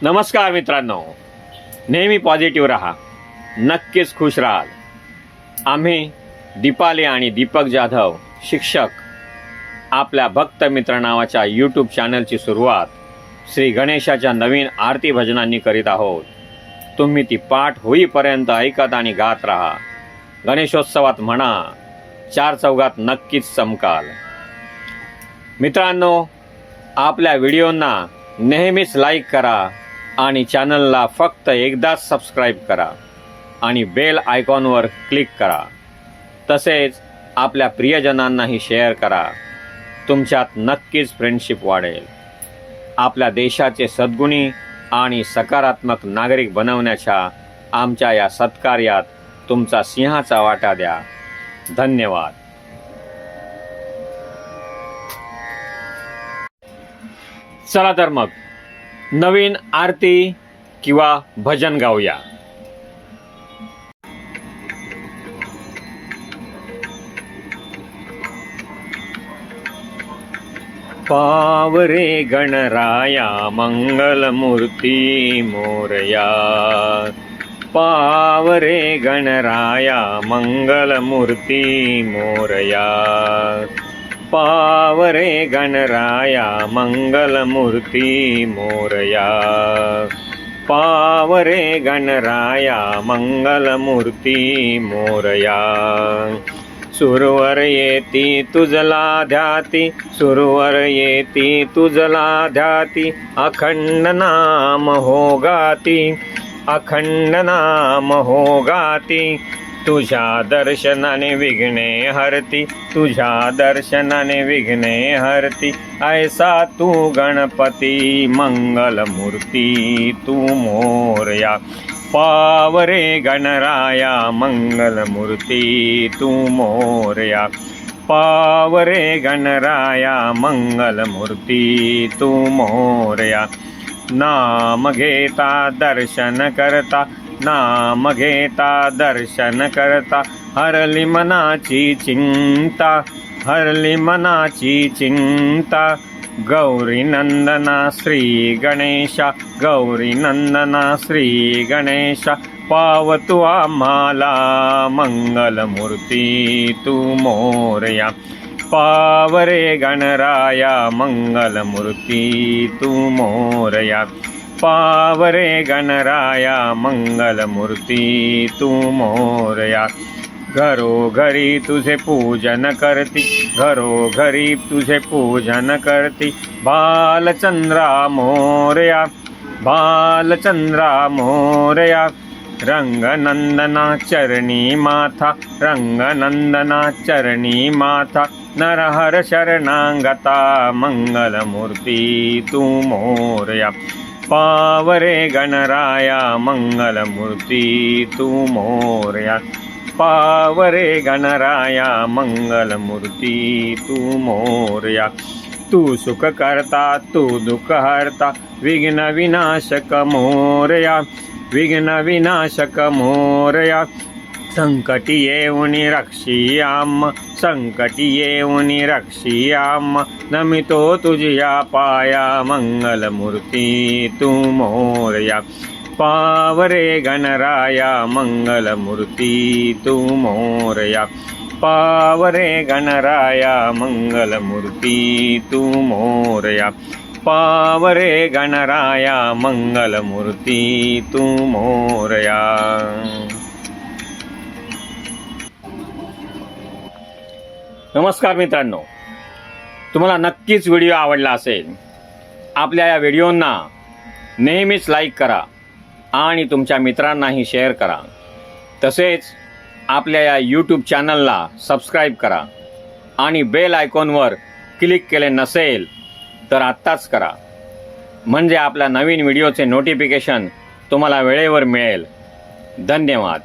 नमस्कार मित्रांनो, नेहमी पॉझिटिव्ह राहा, नक्कीच खुश राहाल. आम्ही दीपाली आणि दीपक जाधव शिक्षक आपल्या भक्त मित्र नावाच्या यूट्यूब चॅनलची सुरुवात श्री गणेशाच्या नवीन आरती भजनांनी करीत आहोत. तुम्ही ती पाठ होईपर्यंत ऐकत आणि गात राहा. गणेशोत्सवात म्हणा, चार चौघात नक्कीच चमकाल. मित्रांनो, आपल्या व्हिडिओंना नेहमीच लाईक करा आणि चॅनलला फक्त एकदाच सबस्क्राईब करा आणि बेल आयकॉनवर क्लिक करा. तसेच आपल्या प्रियजनांनाही शेअर करा. तुमच्यात नक्कीच फ्रेंडशिप वाढेल. आपल्या देशाचे सद्गुणी आणि सकारात्मक नागरिक बनवण्याच्या आमच्या या सत्कार्यात तुमचा सिंहाचा वाटा द्या. धन्यवाद. चला तर मग नवीन आरती किंवा भजन गाऊया. पावरे गणराया मंगलमूर्ती मोरया. पावरे गणराया मंगलमूर्ती मोरया. पावरे गणराया मंगलमूर्ती मोरया. पावरे गणराया मंगलमूर्ती मोरया. सुरवर येती तुझला ध्याती, सुरवर येती तुझला ध्याती, अखंड नाम हो गाती, अखंड नाम हो गाती. तुझ्या दर्शनाने विघ्ने हरती, तुझ्या दर्शनाने विघ्ने हरती. ऐसा तू गणपती मंगलमूर्ती तू मोरया. पावरे गणराया मंगलमूर्ती तू मोरया. पावरे गणराया मंगलमूर्ती तू मोरया. नाम घेता दर्शन करता, नाम घेता दर्शन करता, हरली मनाची चिंता, हरली मनाची चिंता. गौरी नंदना श्री गणेशा, गौरी नंदना श्री गणेशा. पाव तू आम्हाला मंगलमूर्ती तू मोरया. पावरे गणराया मंगलमूर्ती तू मोरया. पावरे गणराया मंगलमूर्ती तू मोरया. घरोघरी तुझे पूजन करती, घरोघरी तुझे पूजन करती. बालचंद्रा मोरया, बालचंद्रा मोरया. रंगनंदना चरणी माथा, रंगनंदना चरणी माथा. नरहर शरणांगता मंगलमूर्ती तू मोरया. पावरे गणराया मंगलमूर्ती तू मोरया. पावरे गणराया मंगलमूर्ती तू मोरया. तू सुख करता, तू दुःख हरता, विघ्न विनाशक मोरया, विघ्न विनाशक मोरया. संकटी येऊनी रक्षियाम, संकटी येऊनी रक्षियाम. नमितो तुझ्या पाया मंगलमूर्ती तू मोरया. पावरे गणराया मंगलमूर्ती तू मोरया. पावरे गणराया मंगलमूर्ती तू मोरया. पावरे गणराया मंगलमूर्ती तू मोरया. नमस्कार मित्रांनो, तुम्हाला नक्कीच व्हिडिओ आवडला असेल. आपल्या या व्हिडिओंना नेहमीच लाईक करा आणि तुमच्या मित्रांनाही शेअर करा. तसेच आपल्या या यूट्यूब चॅनलला सबस्क्राईब करा आणि बेल आयकॉनवर क्लिक केले नसेल तर आत्ताच करा, म्हणजे आपल्या नवीन व्हिडिओचे नोटिफिकेशन तुम्हाला वेळेवर मिळेल. धन्यवाद.